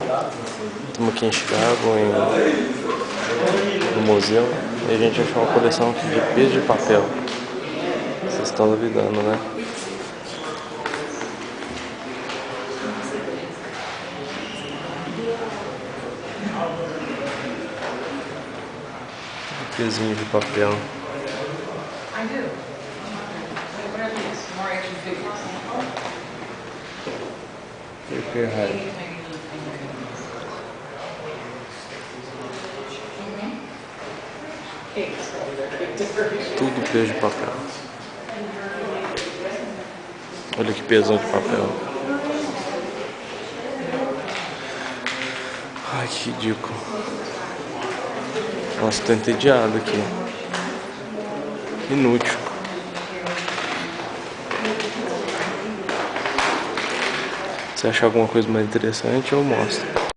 Estamos aqui em Chicago, no museu, e a gente achou uma coleção aqui de peso de papel. Vocês estão duvidando, né? Pezinho de papel. Paper High. Tudo peso de papel. Olha que pesão de papel. Ai, que ridículo. Nossa, tô entediado aqui. Inútil. Se achar alguma coisa mais interessante, eu mostro.